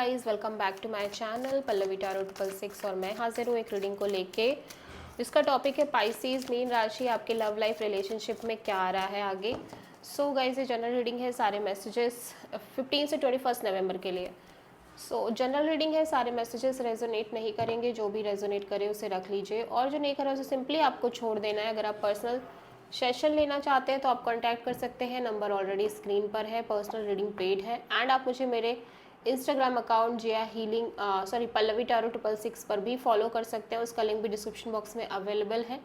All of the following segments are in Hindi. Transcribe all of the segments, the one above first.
Guys welcome back to my channel Pallavi tarot 666 और मैं हाजिर हूँ एक रीडिंग को लेके। इसका टॉपिक है पाइसेस, मीन राशि आपके लव लाइफ रिलेशनशिप में क्या आ रहा है आगे। सो गाइस ये जनरल रीडिंग है, सारे मैसेजेस 15 से 21 नवंबर के लिए। जनरल रीडिंग है, सारे मैसेजेस रेजोनेट नहीं करेंगे, जो भी रेजोनेट करे उसे रख लीजिए और जो नहीं करे उसे सिंपली आपको छोड़ देना है। अगर आप पर्सनल सेशन लेना चाहते हैं तो आप कांटेक्ट कर सकते हैं, नंबर ऑलरेडी स्क्रीन पर है, पर्सनल रीडिंग पेड है। एंड आप मुझे मेरे इंस्टाग्राम अकाउंट जिया हीलिंग पल्लवी टैरो 666 पर भी फॉलो कर सकते हैं, उसका लिंक भी डिस्क्रिप्शन बॉक्स में अवेलेबल है।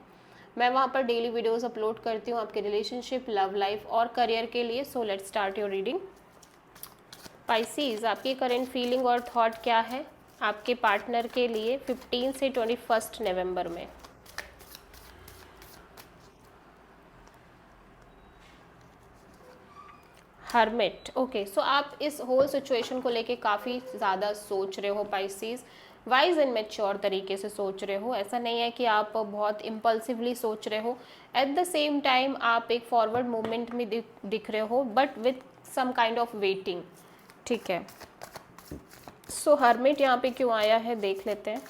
मैं वहाँ पर डेली वीडियोस अपलोड करती हूँ आपके रिलेशनशिप, लव लाइफ और करियर के लिए। So let's start your reading. Pisces, आपकी करेंट फीलिंग और थॉट क्या है आपके पार्टनर के लिए 15 से 21 नवंबर में। Hermit, okay. सो आप इस होल सिचुएशन को लेके काफ़ी ज़्यादा सोच रहे हो पाइसेस, वाइज एंड मैच्योर तरीके से सोच रहे हो। ऐसा नहीं है कि आप बहुत इम्पल्सिवली सोच रहे हो। एट द सेम टाइम आप एक फॉरवर्ड मूवमेंट में दिख रहे हो, but with some kind of waiting. ठीक है, सो हर्मिट यहाँ पे क्यों आया है देख लेते हैं।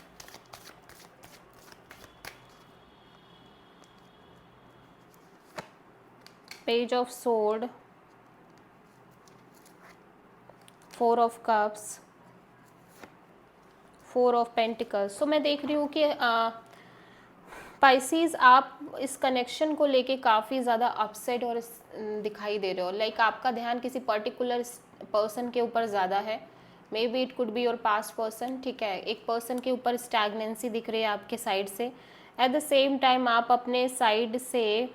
Page of sword, 4 of cups, 4 of pentacles. So मैं देख रही हूँ कि पाइसेस आप इस कनेक्शन को लेके काफ़ी ज़्यादा अपसेट और दिखाई दे रहे हो। लाइक आपका ध्यान किसी पर्टिकुलर पर्सन के ऊपर ज़्यादा है। May be it could be your past person. ठीक है, एक पर्सन के ऊपर स्टैग्नेंसी दिख रही है आपके साइड से। एट द सेम टाइम आप अपने साइड से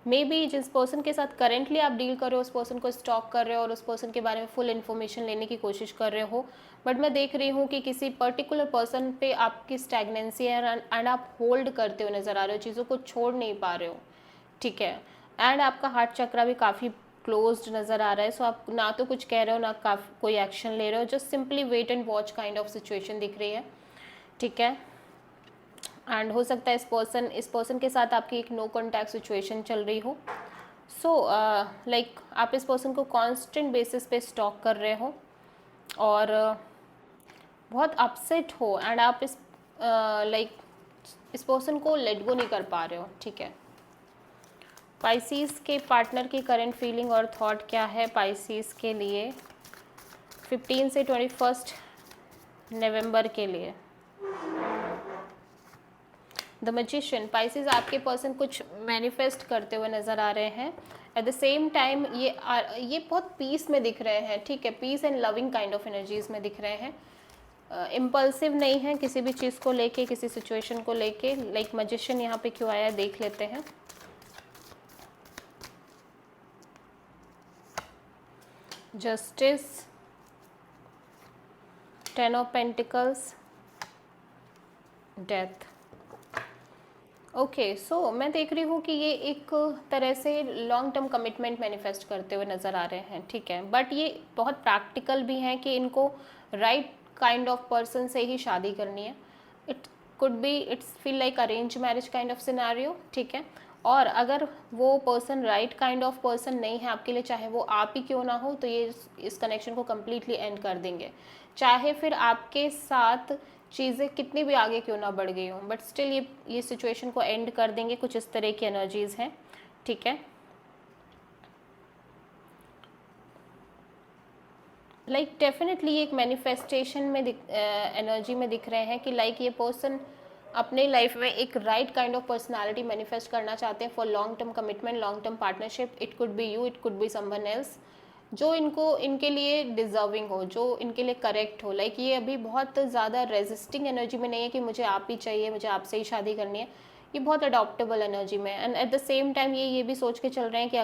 मे बी जिस पर्सन के साथ करेंटली आप डील कर रहे हो उस पर्सन को स्टॉक कर रहे हो और उस पर्सन के बारे में फुल इन्फॉर्मेशन लेने की कोशिश कर रहे हो। बट मैं देख रही हूँ कि किसी पर्टिकुलर पर्सन पे आपकी स्टैग्नेंसी है एंड आप होल्ड करते हुए नज़र आ रहे हो, चीज़ों को छोड़ नहीं पा रहे हो। ठीक है, एंड आपका हार्ट चक्रा भी काफ़ी क्लोज्ड नज़र आ रहा है। सो आप ना तो कुछ कह रहे हो ना कोई एक्शन ले रहे हो, just simply wait and watch kind of situation दिख रही है। ठीक है, एंड हो सकता है इस पर्सन के साथ आपकी एक नो कॉन्टैक्ट सिचुएशन चल रही हो। सो लाइक आप इस पर्सन को कांस्टेंट बेसिस पे स्टॉक कर रहे हो और बहुत अपसेट हो एंड आप इस पर्सन को लेट गो नहीं कर पा रहे हो। ठीक है, पाइसेस के पार्टनर की करंट फीलिंग और थॉट क्या है पाइसेस के लिए 15 से 21 नवंबर के लिए। द मैजिशियन, पाइसेस आपके पर्सन कुछ मैनिफेस्ट करते हुए नज़र आ रहे हैं। एट द सेम टाइम ये बहुत पीस में दिख रहे हैं। ठीक है, peace and loving kind of energies में दिख रहे हैं। इम्पल्सिव नहीं है किसी भी चीज़ को लेके, किसी सिचुएशन को लेके। लाइक मैजिशियन यहाँ पे क्यों आया है देख लेते हैं। Justice, 10 of pentacles, death. Okay, so मैं देख रही हूँ कि ये एक तरह से लॉन्ग टर्म कमिटमेंट मैनिफेस्ट करते हुए नज़र आ रहे हैं। ठीक है, बट ये बहुत प्रैक्टिकल भी हैं कि इनको राइट काइंड ऑफ पर्सन से ही शादी करनी है। It could be it's feel like arrange marriage kind of scenario. ठीक है, और अगर वो person right kind of person नहीं है आपके लिए, चाहे वो आप ही क्यों ना हो, तो ये इस कनेक्शन को कम्प्लीटली एंड कर देंगे। चाहे फिर आपके साथ चीज़ें कितनी भी आगे क्यों ना बढ़ गई हों, बट स्टिल ये सिचुएशन को एंड कर देंगे। कुछ इस तरह की एनर्जीज हैं। ठीक है, लाइक डेफिनेटली एक मैनिफेस्टेशन में एनर्जी में दिख रहे हैं कि लाइक ये पर्सन अपने लाइफ में एक right kind of personality manifest करना चाहते हैं for long term commitment, long term partnership. It could be you, it could be someone else, जो इनके लिए डिजर्विंग हो, जो इनके लिए करेक्ट हो। लाइक ये अभी बहुत ज़्यादा रेजिस्टिंग एनर्जी में नहीं है कि मुझे आप ही चाहिए, मुझे आपसे ही शादी करनी है। ये बहुत अडॉप्टेबल एनर्जी में। And at the same time ये भी सोच के चल रहे हैं कि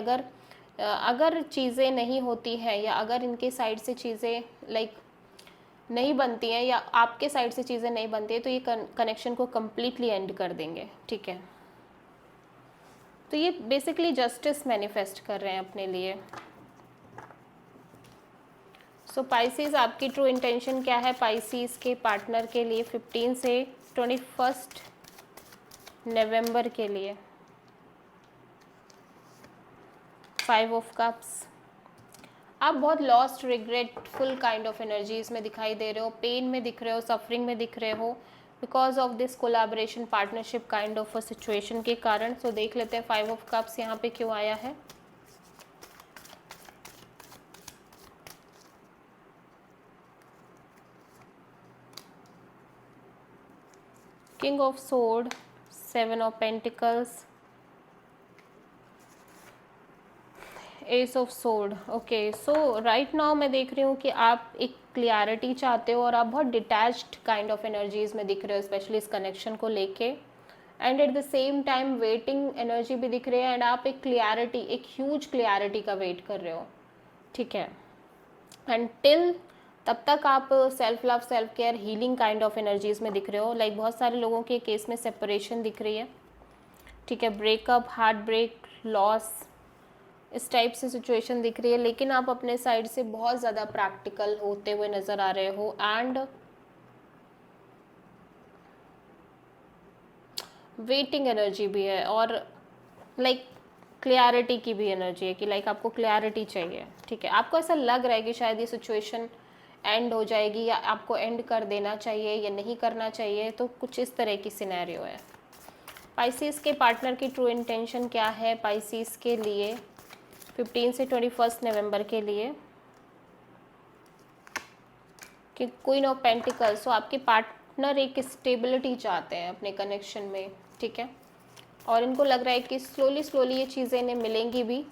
अगर चीज़ें नहीं होती हैं या अगर इनके साइड से चीज़ें लाइक नहीं बनती हैं या आपके साइड से चीज़ें नहीं बनती हैं, तो ये कनेक्शन को कम्प्लीटली एंड कर देंगे। ठीक है, तो ये बेसिकली जस्टिस मैनिफेस्ट कर रहे हैं अपने लिए। सो पाइसेस, आपकी ट्रू इंटेंशन क्या है पाइसेस के पार्टनर के लिए 15 से 21 नवंबर के लिए। 5 ऑफ कप्स, आप बहुत lost regretful kind of energies में दिखाई दे रहे हो, पेन में दिख रहे हो, सफरिंग में दिख रहे हो because of this collaboration partnership kind of a situation के कारण। सो देख लेते हैं 5 ऑफ कप्स यहाँ पे क्यों आया है। King of sword, 7 of pentacles, S of sword. Okay, so right now मैं देख रही हूँ कि आप एक क्लियरिटी चाहते हो और आप बहुत डिटैच्ड काइंड ऑफ एनर्जीज में दिख रहे हो, स्पेशली इस कनेक्शन को लेके। And at the same time waiting energy भी दिख रही है एंड आप एक क्लियरिटी, एक ह्यूज क्लियरिटी का वेट कर रहे हो, ठीक है। एंड टिल तब तक आप self love, self care, healing kind of energies में दिख रहे हो। लाइक बहुत सारे लोगों के केस में सेपरेशन दिख रही है, ठीक है, ब्रेकअप, हार्ट ब्रेक, लॉस, इस टाइप से सिचुएशन दिख रही है। लेकिन आप अपने साइड से बहुत ज़्यादा प्रैक्टिकल होते हुए नज़र आ रहे हो एंड वेटिंग एनर्जी भी है और लाइक क्लियरिटी की भी एनर्जी है कि लाइक आपको क्लियरिटी चाहिए, ठीक है। आपको ऐसा लग रहा है कि शायद ये सिचुएशन एंड हो जाएगी या आपको एंड कर देना चाहिए या नहीं करना चाहिए, तो कुछ इस तरह की सिनेरियो है। पाइसिस के पार्टनर की ट्रू इंटेंशन क्या है पाइसिस के लिए 15 से 21 नवंबर के लिए? कि क्वीन ऑफ पेंटिकल्स, तो आपके पार्टनर एक स्टेबिलिटी चाहते हैं अपने कनेक्शन में, ठीक है, और इनको लग रहा है कि स्लोली स्लोली ये चीज़ें इन्हें मिलेंगी भी।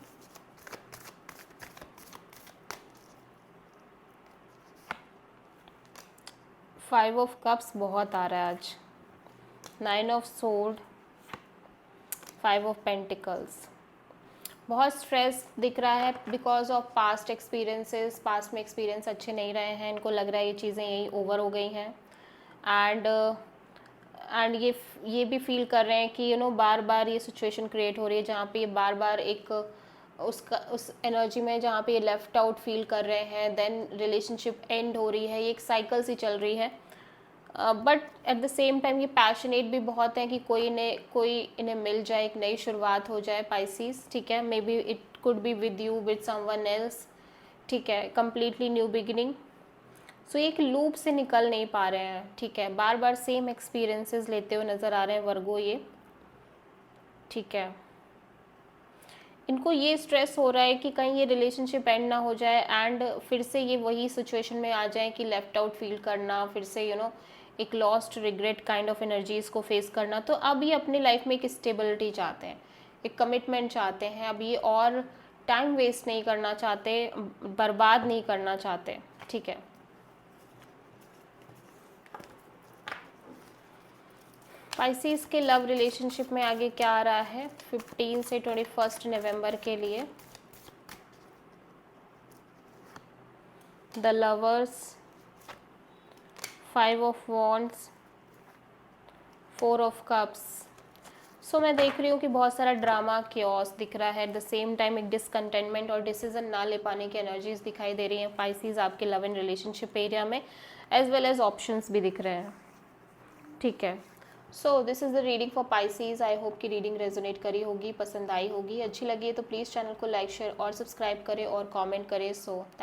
फाइव ऑफ कप्स बहुत आ रहा है आज, 9 ऑफ सोर्ड, 5 ऑफ पेंटिकल्स। बहुत स्ट्रेस दिख रहा है because of past experiences, past में एक्सपीरियंस अच्छे नहीं रहे हैं, इनको लग रहा है ये चीज़ें यही ओवर हो गई हैं। एंड ये भी फील कर रहे हैं कि यू नो बार बार ये सिचुएशन क्रिएट हो रही है जहाँ पे ये बार बार एक उस एनर्जी में जहाँ पे ये लेफ्ट आउट फील कर रहे हैं, देन रिलेशनशिप एंड हो रही है, ये एक साइकिल सी चल रही है। But at the same time ये पैशनेट भी बहुत है कि कोई इन्हें मिल जाए, एक नई शुरुआत हो जाए पाइसिस, ठीक है। May be it could be with you, with someone else, ठीक है, कम्प्लीटली न्यू बिगिनिंग। सो एक लूप से निकल नहीं पा रहे हैं, ठीक है, बार बार सेम एक्सपीरियंसेस लेते हुए नज़र आ रहे हैं वर्गो ये, ठीक है। इनको ये स्ट्रेस हो रहा है कि कहीं ये रिलेशनशिप एंड ना हो जाए एंड फिर से ये वही सिचुएशन में आ जाए कि लेफ्ट आउट फील करना, फिर से यू नो एक lost regret kind of energies को फेस करना। तो अब ये अपनी लाइफ में एक स्टेबिलिटी चाहते हैं, एक कमिटमेंट चाहते हैं, अब ये और टाइम वेस्ट नहीं करना चाहते, बर्बाद नहीं करना चाहते, ठीक है। पाइसिस के लव रिलेशनशिप में आगे क्या आ रहा है 15 से 21 नवंबर के लिए? The lovers, 5 of wands, 4 of cups. So मैं देख रही हूँ कि बहुत सारा ड्रामा क्योस दिख रहा है, एट द सेम टाइम एक डिसकंटेंटमेंट और डिसीजन ना ले पाने की एनर्जीज दिखाई दे रही हैं पाइसिस आपके लव एंड रिलेशनशिप एरिया में, एज वेल एज ऑप्शंस भी दिख रहे हैं, ठीक है। So this is the reading for Pisces. I hope कि रीडिंग रेजोनेट करी होगी, पसंद आई होगी, अच्छी लगी है तो प्लीज़ चैनल को लाइक, शेयर और सब्सक्राइब करें और कमेंट करें। सो